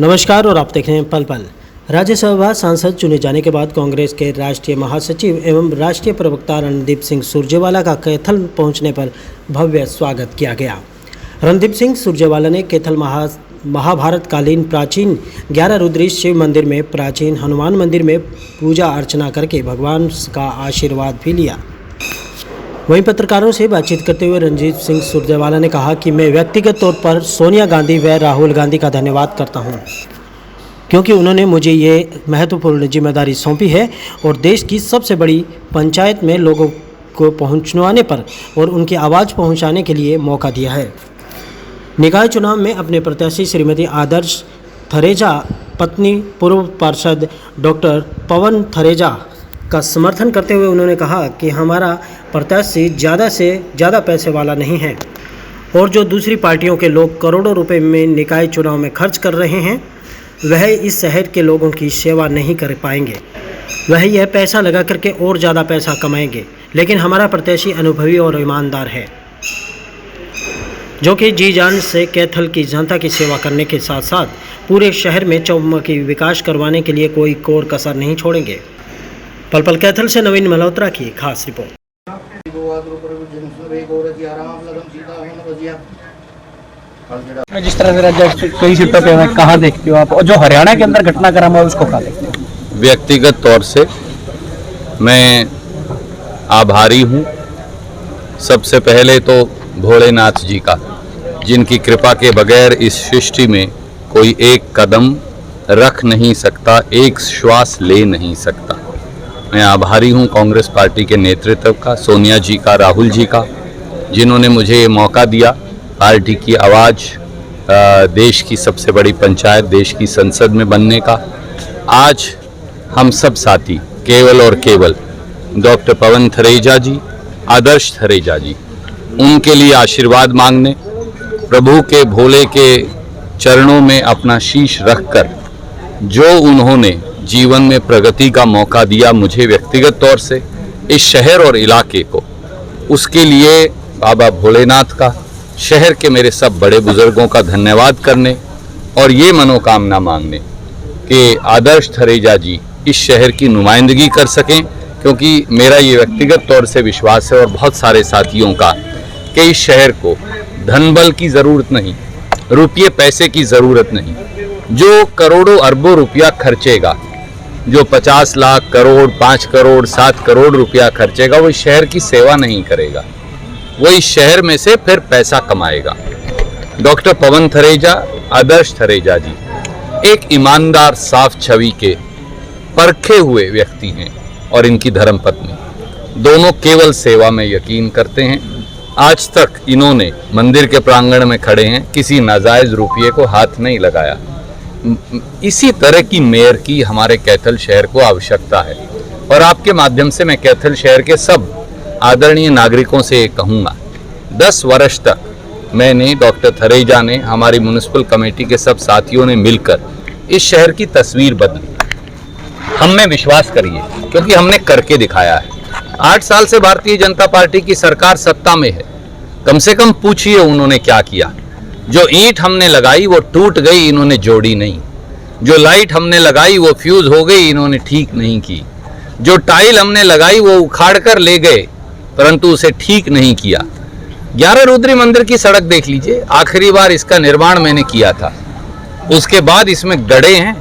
नमस्कार और आप देख रहे हैं पल पल। राज्यसभा सांसद चुने जाने के बाद कांग्रेस के राष्ट्रीय महासचिव एवं राष्ट्रीय प्रवक्ता रणदीप सिंह सुरजेवाला का कैथल पहुंचने पर भव्य स्वागत किया गया। रणदीप सिंह सुरजेवाला ने कैथल महाभारत कालीन प्राचीन 11 रुद्री शिव मंदिर में प्राचीन हनुमान मंदिर में पूजा अर्चना करके भगवान का आशीर्वाद भी लिया। वहीं पत्रकारों से बातचीत करते हुए रणदीप सिंह सुरजेवाला ने कहा कि मैं व्यक्तिगत तौर पर सोनिया गांधी व राहुल गांधी का धन्यवाद करता हूं, क्योंकि उन्होंने मुझे ये महत्वपूर्ण जिम्मेदारी सौंपी है और देश की सबसे बड़ी पंचायत में लोगों को पहुंचवाने पर और उनकी आवाज़ पहुंचाने के लिए मौका दिया है। निकाय चुनाव में अपने प्रत्याशी श्रीमती आदर्श थरेजा पत्नी पूर्व पार्षद डॉक्टर पवन थरेजा का समर्थन करते हुए उन्होंने कहा कि हमारा प्रत्याशी ज़्यादा से ज़्यादा पैसे वाला नहीं है और जो दूसरी पार्टियों के लोग करोड़ों रुपए में निकाय चुनाव में खर्च कर रहे हैं वह इस शहर के लोगों की सेवा नहीं कर पाएंगे। वह यह पैसा लगा करके और ज़्यादा पैसा कमाएंगे, लेकिन हमारा प्रत्याशी अनुभवी और ईमानदार है, जो कि जी जान से कैथल की जनता की सेवा करने के साथ साथ पूरे शहर में चौमुखी विकास करवाने के लिए कोई कोर कसर नहीं छोड़ेंगे। पल पल कैथल से नवीन मल्होत्रा की खास रिपोर्ट। जिस तरह से राज्य कई सीटों पे है, कहाँ देखते हो आप, और जो हरियाणा के अंदर घटनाक्रम है उसको कहाँ देखते हो? व्यक्तिगत तौर से मैं आभारी हूँ सबसे पहले तो भोलेनाथ जी का, जिनकी कृपा के बगैर इस सृष्टि में कोई एक कदम रख नहीं सकता, एक श्वास ले नहीं सकता। मैं आभारी हूँ कांग्रेस पार्टी के नेतृत्व का, सोनिया जी का, राहुल जी का, जिन्होंने मुझे ये मौका दिया पार्टी की आवाज़ देश की सबसे बड़ी पंचायत, देश की संसद में बनने का। आज हम सब साथी केवल और केवल डॉक्टर पवन थरेजा जी, आदर्श थरेजा जी, उनके लिए आशीर्वाद मांगने, प्रभु के भोले के चरणों में अपना शीश रखकर जो उन्होंने जीवन में प्रगति का मौका दिया मुझे व्यक्तिगत तौर से, इस शहर और इलाके को, उसके लिए बाबा भोलेनाथ का, शहर के मेरे सब बड़े बुजुर्गों का धन्यवाद करने और ये मनोकामना मांगने कि आदर्श थरेजा जी इस शहर की नुमाइंदगी कर सकें, क्योंकि मेरा ये व्यक्तिगत तौर से विश्वास है और बहुत सारे साथियों का कि इस शहर को धनबल की ज़रूरत नहीं, रुपये पैसे की ज़रूरत नहीं। जो करोड़ों अरबों रुपया खर्चेगा, जो 50 लाख करोड़ 5 करोड़ 7 करोड़ रुपया खर्चेगा, वो इस शहर की सेवा नहीं करेगा, वो इस शहर में से फिर पैसा कमाएगा। डॉक्टर पवन थरेजा, आदर्श थरेजा जी एक ईमानदार साफ छवि के परखे हुए व्यक्ति हैं और इनकी धर्मपत्नी दोनों केवल सेवा में यकीन करते हैं। आज तक इन्होंने मंदिर के प्रांगण में खड़े हैं, किसी नाजायज रुपये को हाथ नहीं लगाया। इसी तरह की मेयर की हमारे कैथल शहर को आवश्यकता है और आपके माध्यम से मैं कैथल शहर के सब आदरणीय नागरिकों से कहूँगा, 10 वर्ष तक मैंने, डॉक्टर थरेजा ने, हमारी म्युनिसिपल कमेटी के सब साथियों ने मिलकर इस शहर की तस्वीर बदली। हम में विश्वास करिए, क्योंकि हमने करके दिखाया है। 8 साल से भारतीय जनता पार्टी की सरकार सत्ता में है, कम से कम पूछिए उन्होंने क्या किया। जो ईंट हमने लगाई वो टूट गई, इन्होंने जोड़ी नहीं। जो लाइट हमने लगाई वो फ्यूज हो गई, इन्होंने ठीक नहीं की। जो टाइल हमने लगाई वो उखाड़ कर ले गए, परंतु उसे ठीक नहीं किया। 11 रुद्री मंदिर की सड़क देख लीजिए, आखिरी बार इसका निर्माण मैंने किया था, उसके बाद इसमें गड्ढे हैं।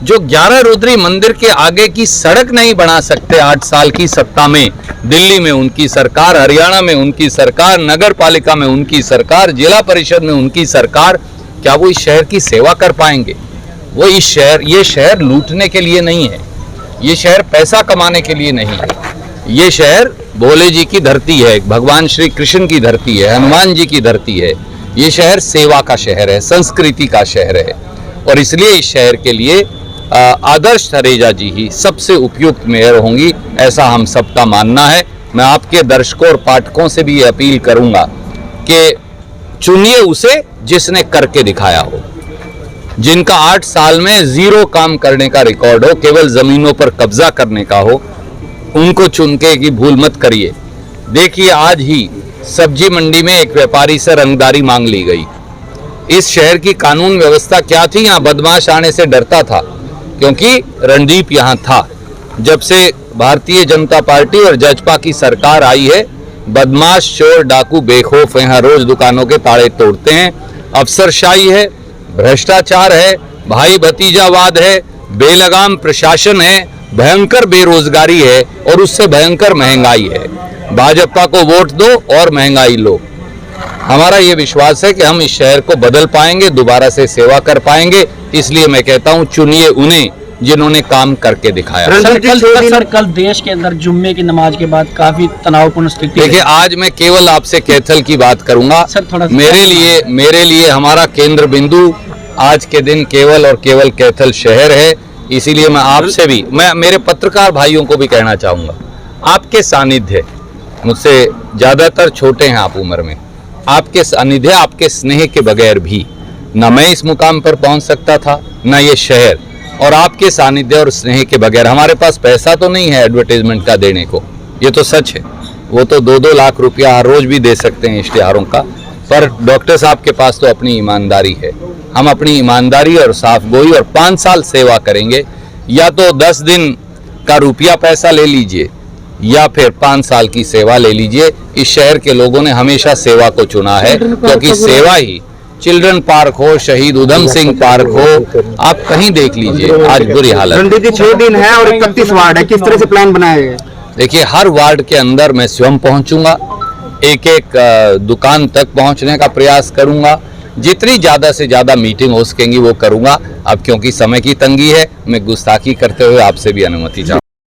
जो 11 रुद्री मंदिर के आगे की सड़क नहीं बना सकते 8 साल की सत्ता में, दिल्ली में उनकी सरकार, हरियाणा में उनकी सरकार, नगर पालिका में उनकी सरकार, जिला परिषद में उनकी सरकार, क्या वो इस शहर की सेवा कर पाएंगे? वो ये शहर लूटने के लिए नहीं है, ये शहर पैसा कमाने के लिए नहीं है। ये शहर भोले जी की धरती है, भगवान श्री कृष्ण की धरती है, हनुमान जी की धरती है। ये शहर सेवा का शहर है, संस्कृति का शहर है और इसलिए इस शहर के लिए आदर्श थरेजा जी ही सबसे उपयुक्त मेयर होंगी, ऐसा हम सबका मानना है। मैं आपके दर्शकों और पाठकों से भी ये अपील करूंगा कि चुनिए उसे जिसने करके दिखाया हो, जिनका 8 साल में 0 काम करने का रिकॉर्ड हो, केवल जमीनों पर कब्जा करने का हो, उनको चुन के की भूल मत करिए। देखिए आज ही सब्जी मंडी में एक व्यापारी से रंगदारी मांग ली गई, इस शहर की कानून व्यवस्था क्या थी, यहाँ बदमाश आने से डरता था क्योंकि रणदीप यहाँ था। जब से भारतीय जनता पार्टी और जजपा की सरकार आई है, बदमाश चोर डाकू बेखौफ यहाँ रोज दुकानों के ताले तोड़ते हैं। अफसरशाही है, भ्रष्टाचार है, भाई भतीजावाद है, बेलगाम प्रशासन है, भयंकर बेरोजगारी है और उससे भयंकर महंगाई है। भाजपा को वोट दो और महंगाई लो। हमारा ये विश्वास है कि हम इस शहर को बदल पाएंगे, दोबारा से सेवा कर पाएंगे। इसलिए मैं कहता हूं, चुनिए उन्हें जिन्होंने काम करके दिखाया। कल देश के अंदर जुम्मे की नमाज के बाद काफी तनावपूर्ण स्थिति। देखिए, आज मैं केवल आपसे कैथल की बात करूंगा। मेरे लिए हमारा केंद्र बिंदु आज के दिन केवल और केवल कैथल शहर है। इसीलिए मैं आपसे भी, मैं मेरे पत्रकार भाइयों को भी कहना चाहूंगा, आपके सानिध्य, मुझसे ज्यादातर छोटे हैं आप उम्र में, आपके सानिध्य, आपके स्नेह के बगैर भी न मैं इस मुकाम पर पहुंच सकता था, न ये शहर। और आपके सानिध्य और स्नेह के बगैर, हमारे पास पैसा तो नहीं है एडवर्टाइजमेंट का देने को, ये तो सच है। वो तो 2-2 लाख रुपया हर रोज भी दे सकते हैं इश्तिहारों का, पर डॉक्टर साहब के पास तो अपनी ईमानदारी है। हम अपनी ईमानदारी और साफगोई और 5 साल सेवा करेंगे। या तो 10 दिन का रुपया पैसा ले लीजिए या फिर 5 साल की सेवा ले लीजिए। इस शहर के लोगों ने हमेशा सेवा को चुना है, क्योंकि सेवा ही, चिल्ड्रन पार्क हो, शहीद उधम सिंह पार्क हो, आप कहीं देख लीजिए, आज बुरी हालत। रणदीप जी, 6 दिन है और 31 वार्ड है, किस तरह से प्लान बनाया है? देखिए, हर वार्ड के अंदर मैं स्वयं पहुंचूंगा, एक दुकान तक पहुंचने का प्रयास करूंगा। जितनी ज्यादा से ज्यादा मीटिंग हो सकेंगी वो करूंगा। अब क्योंकि समय की तंगी है, मैं गुस्ताखी करते हुए आपसे भी अनुमति चाहूंगा।